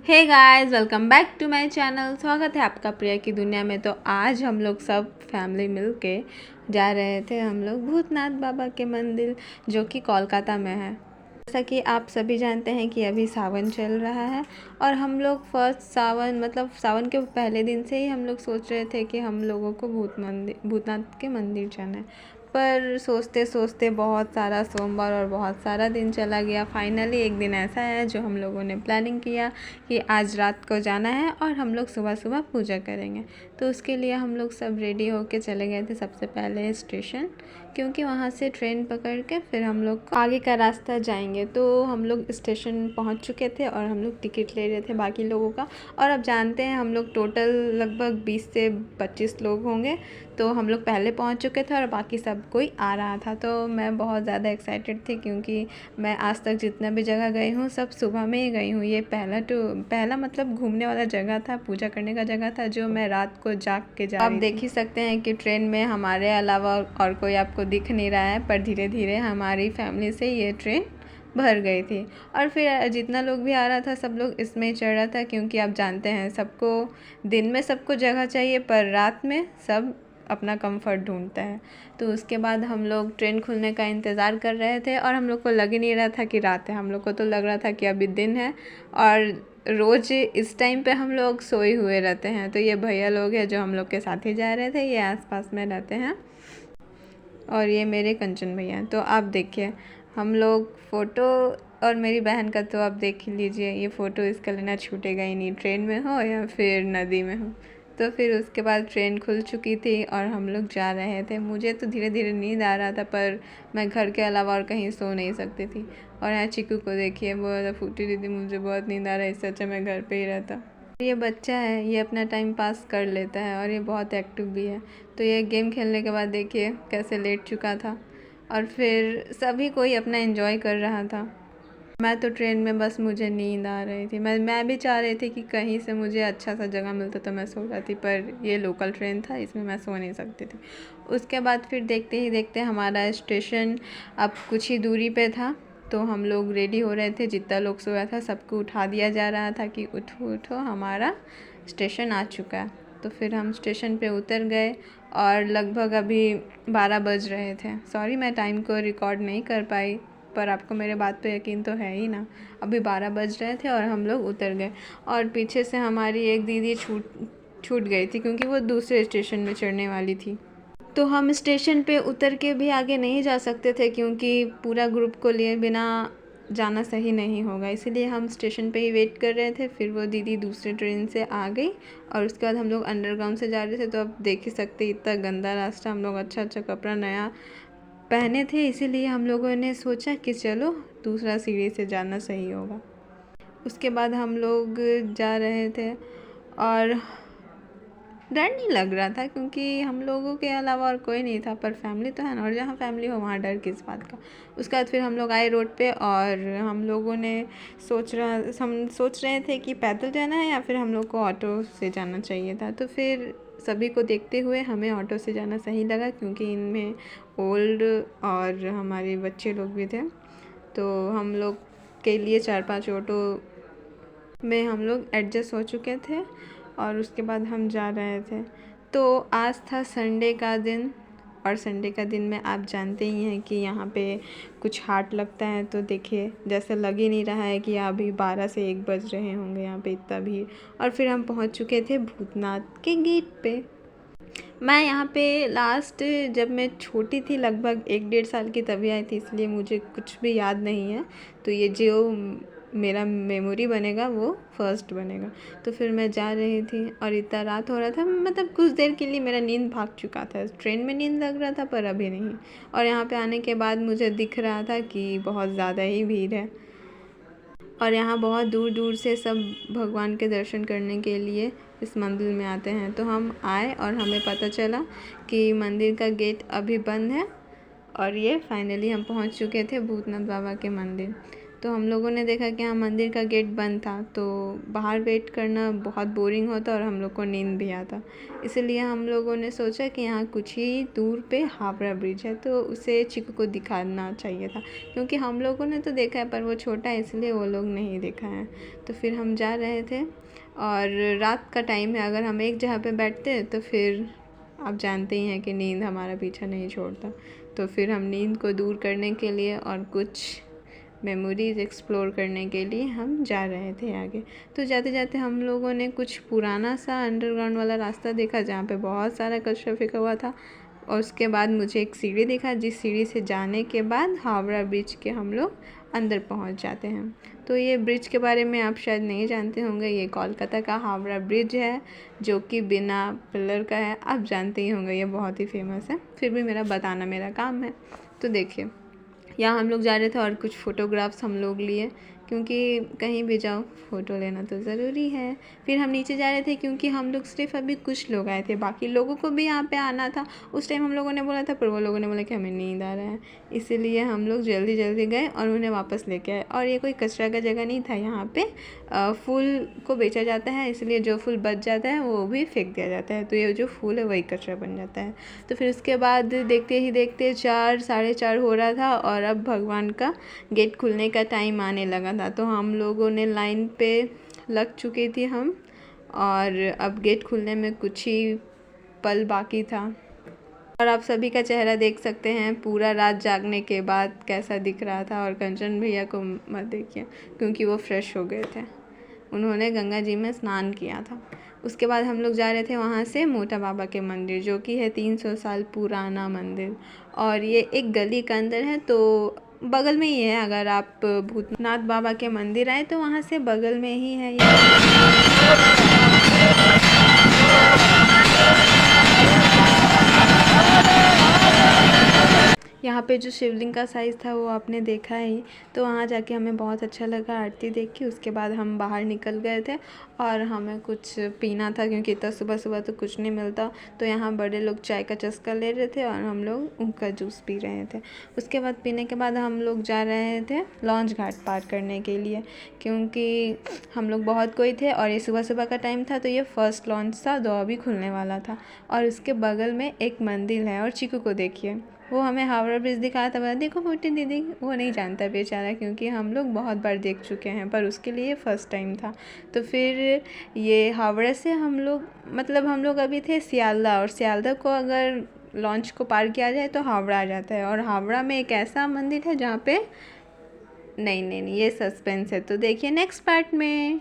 Hey guys, welcome back to my channel. स्वागत है आपका प्रिया की दुनिया में। तो आज हम लोग सब फैमिली मिल के जा रहे थे हम लोग भूतनाथ बाबा के मंदिर, जो कि कोलकाता में है। जैसा कि आप सभी जानते हैं कि अभी सावन चल रहा है और हम लोग फर्स्ट सावन मतलब सावन के पहले दिन से ही हम लोग सोच रहे थे कि हम लोगों को भूतनाथ के मंदिर जाना है। पर सोचते सोचते बहुत सारा सोमवार और बहुत सारा दिन चला गया। फाइनली एक दिन ऐसा है जो हम लोगों ने प्लानिंग किया कि आज रात को जाना है और हम लोग सुबह सुबह पूजा करेंगे। तो उसके लिए हम लोग सब रेडी होके चले गए थे सबसे पहले स्टेशन, क्योंकि वहाँ से ट्रेन पकड़ के फिर हम लोग को आगे का रास्ता जाएंगे। तो हम लोग स्टेशन पहुँच चुके थे और हम लोग टिकट ले रहे थे बाकी लोगों का। और अब जानते हैं हम लोग टोटल लगभग 20 से 25 लोग होंगे। तो हम लोग पहले पहुंच चुके थे और बाकी सब कोई आ रहा था। तो मैं बहुत ज़्यादा एक्साइटेड थी, क्योंकि मैं आज तक जितना भी जगह गई हूँ सब सुबह में ही गई हूँ। ये पहला मतलब घूमने वाला जगह था, पूजा करने का जगह था, जो मैं रात को जाग के जा रही थी। आप देख ही सकते हैं कि ट्रेन में हमारे अलावा और कोई आपको दिख नहीं रहा है, पर धीरे धीरे हमारी फैमिली से ये ट्रेन भर गई थी। और फिर जितना लोग भी आ रहा था सब लोग इसमें चढ़ रहा था, क्योंकि आप जानते हैं सबको दिन में सबको जगह चाहिए, पर रात में सब अपना कंफर्ट ढूंढता है। तो उसके बाद हम लोग ट्रेन खुलने का इंतज़ार कर रहे थे और हम लोग को लग ही नहीं रहा था कि रात है। हम लोग को तो लग रहा था कि अभी दिन है। और रोज़ इस टाइम पे हम लोग सोए हुए रहते हैं। तो ये भैया लोग हैं जो हम लोग के साथ ही जा रहे थे, ये आसपास में रहते हैं और ये मेरे कंचन भैया हैं। तो आप देखिए हम लोग फ़ोटो, और मेरी बहन का तो आप देख ही लीजिए, ये फ़ोटो इसका लेना छूटेगा ही नहीं, ट्रेन में हो या फिर नदी में हो। तो फिर उसके बाद ट्रेन खुल चुकी थी और हम लोग जा रहे थे। मुझे तो धीरे धीरे नींद आ रहा था, पर मैं घर के अलावा और कहीं सो नहीं सकती थी। और यहाँ चिक्कू को देखिए, वो फूटी दीदी मुझे बहुत नींद आ रहा है, इससे अच्छा मैं घर पे ही रहता। ये बच्चा है, ये अपना टाइम पास कर लेता है और ये बहुत एक्टिव भी है। तो ये गेम खेलने के बाद देखिए कैसे लेट चुका था और फिर सभी कोई अपना एंजॉय कर रहा था। मैं तो ट्रेन में बस मुझे नींद आ रही थी। मैं भी चाह रही थी कि कहीं से मुझे अच्छा सा जगह मिलता तो मैं सो जाती, पर ये लोकल ट्रेन था, इसमें मैं सो नहीं सकती थी। उसके बाद फिर देखते ही देखते हमारा स्टेशन अब कुछ ही दूरी पे था। तो हम लोग रेडी हो रहे थे, जितना लोग सोया था सबको उठा दिया जा रहा था कि उठो उठो हमारा स्टेशन आ चुका है। तो फिर हम स्टेशन पे उतर गए और लगभग अभी 12 बज रहे थे। सॉरी मैं टाइम को रिकॉर्ड नहीं कर पाई, पर आपको मेरे बात पे यकीन तो है ही ना। अभी 12 बज रहे थे और हम लोग उतर गए और पीछे से हमारी एक दीदी छूट गई थी, क्योंकि वो दूसरे स्टेशन में चढ़ने वाली थी। तो हम स्टेशन पे उतर के भी आगे नहीं जा सकते थे, क्योंकि पूरा ग्रुप को लिए बिना जाना सही नहीं होगा, इसीलिए हम स्टेशन पे ही वेट कर रहे थे। फिर वो दीदी दूसरे ट्रेन से आ गई और उसके बाद हम लोग अंडरग्राउंड से जा रहे थे। तो आप देख ही सकते इतना गंदा रास्ता, हम लोग अच्छा अच्छा कपड़ा नया पहने थे, इसीलिए हम लोगों ने सोचा कि चलो दूसरा सीढ़ी से जाना सही होगा। उसके बाद हम लोग जा रहे थे और डर नहीं लग रहा था, क्योंकि हम लोगों के अलावा और कोई नहीं था, पर फैमिली तो है ना, और जहाँ फैमिली हो वहाँ डर किस बात का। उसके बाद फिर हम लोग आए रोड पे और हम लोगों ने हम सोच रहे थे कि पैदल जाना है या फिर हम लोग को ऑटो से जाना चाहिए था। तो फिर सभी को देखते हुए हमें ऑटो से जाना सही लगा, क्योंकि इनमें ओल्ड और हमारे बच्चे लोग भी थे। तो हम लोग के लिए 4-5 ऑटो में हम लोग एडजस्ट हो चुके थे और उसके बाद हम जा रहे थे। तो आज था संडे का दिन, और संडे का दिन में आप जानते ही हैं कि यहाँ पे कुछ हाट लगता है। तो देखिए जैसे लग ही नहीं रहा है कि अभी 12 से 1 बज रहे होंगे, यहाँ पे इतना भीड़। और फिर हम पहुँच चुके थे भूतनाथ के गेट पे। मैं यहाँ पे लास्ट जब मैं छोटी थी लगभग 1-1.5 साल की तभी आई थी, इसलिए मुझे कुछ भी याद नहीं है। तो ये जो मेरा मेमोरी बनेगा वो फर्स्ट बनेगा। तो फिर मैं जा रही थी और इतना रात हो रहा था, मतलब कुछ देर के लिए मेरा नींद भाग चुका था। ट्रेन में नींद लग रहा था पर अभी नहीं। और यहाँ पे आने के बाद मुझे दिख रहा था कि बहुत ज़्यादा ही भीड़ है और यहाँ बहुत दूर दूर से सब भगवान के दर्शन करने के लिए इस मंदिर में आते हैं। तो हम आए और हमें पता चला कि मंदिर का गेट अभी बंद है और ये फाइनली हम पहुँच चुके थे भूतनाथ बाबा के मंदिर। तो हम लोगों ने देखा कि हाँ मंदिर का गेट बंद था, तो बाहर वेट करना बहुत बोरिंग होता और हम लोग को नींद भी आता। इसलिए हम लोगों ने सोचा कि यहाँ कुछ ही दूर पे हावड़ा ब्रिज है, तो उसे चिकू को दिखाना चाहिए था, क्योंकि हम लोगों ने तो देखा है पर वो छोटा है इसलिए वो लोग नहीं देखा है। तो फिर हम जा रहे थे और रात का टाइम है, अगर हम एक जगह पे बैठते तो फिर आप जानते ही हैं कि नींद हमारा पीछा नहीं छोड़ता। तो फिर हम नींद को दूर करने के लिए और कुछ मेमोरीज़ एक्सप्लोर करने के लिए हम जा रहे थे आगे। तो जाते जाते हम लोगों ने कुछ पुराना सा अंडरग्राउंड वाला रास्ता देखा जहाँ पे बहुत सारा कचरा फेंका हुआ था, और उसके बाद मुझे एक सीढ़ी दिखा, जिस सीढ़ी से जाने के बाद हावड़ा ब्रिज के हम लोग अंदर पहुंच जाते हैं। तो ये ब्रिज के बारे में आप शायद नहीं जानते होंगे, ये कोलकाता का हावड़ा ब्रिज है जो कि बिना पिलर का है। आप जानते ही होंगे, ये बहुत ही फेमस है, फिर भी मेरा बताना मेरा काम है। तो देखिए, यहाँ हम लोग जा रहे थे और कुछ फ़ोटोग्राफ्स हम लोग लिए, क्योंकि कहीं भी जाओ फ़ोटो लेना तो ज़रूरी है। फिर हम नीचे जा रहे थे क्योंकि हम लोग सिर्फ अभी कुछ लोग आए थे, बाकी लोगों को भी यहाँ पे आना था। उस टाइम हम लोगों ने बोला था, पर वो लोगों ने बोला कि हमें नींद आ रहा है, इसीलिए हम लोग जल्दी जल्दी गए और उन्हें वापस लेके आए। और ये कोई कचरा का जगह नहीं था, यहाँ पे फूल को बेचा जाता है, इसलिए जो फूल बच जाता है वो भी फेंक दिया जाता है, तो ये जो फूल है वही कचरा बन जाता है। तो फिर उसके बाद देखते ही देखते 4 साढ़े 4 हो रहा था और अब भगवान का गेट खुलने का टाइम आने लगा था। तो हम लोगों ने लाइन पे लग चुके थे हम, और अब गेट खुलने में कुछ ही पल बाकी था। और आप सभी का चेहरा देख सकते हैं पूरा रात जागने के बाद कैसा दिख रहा था। और कंचन भैया को मत देखिए क्योंकि वो फ्रेश हो गए थे, उन्होंने गंगा जी में स्नान किया था। उसके बाद हम लोग जा रहे थे वहाँ से मोटा बाबा के मंदिर, जो कि है 300 साल पुराना मंदिर, और ये एक गली के अंदर है, तो बगल में ही है। अगर आप भूतनाथ बाबा के मंदिर आए तो वहाँ से बगल में ही है ये। यहाँ पे जो शिवलिंग का साइज़ था वो आपने देखा ही। तो वहाँ जाके हमें बहुत अच्छा लगा आरती देख के। उसके बाद हम बाहर निकल गए थे और हमें कुछ पीना था, क्योंकि इतना सुबह सुबह तो कुछ नहीं मिलता। तो यहाँ बड़े लोग चाय का चस्का ले रहे थे और हम लोग उनका जूस पी रहे थे। उसके बाद पीने के बाद हम लोग जा रहे थे लॉन्च घाट पार करने के लिए, क्योंकि हम लोग बहुत कोई थे और ये सुबह सुबह का टाइम था, तो ये फर्स्ट लॉन्च था, 2 अभी खुलने वाला था। और उसके बगल में एक मंदिर है, और चीकू को देखिए, वो हमें हावड़ा ब्रिज दिखाया था, बोला देखो मोटी दीदी। वो नहीं जानता बेचारा, क्योंकि हम लोग बहुत बार देख चुके हैं, पर उसके लिए फ़र्स्ट टाइम था। तो फिर ये हावड़ा से हम लोग, मतलब हम लोग अभी थे सियालदह, और सियालदह को अगर लॉन्च को पार किया जाए तो हावड़ा आ जाता है। और हावड़ा में एक ऐसा मंदिर है जहाँ पे नहीं, ये सस्पेंस है, तो देखिए नेक्स्ट पार्ट में।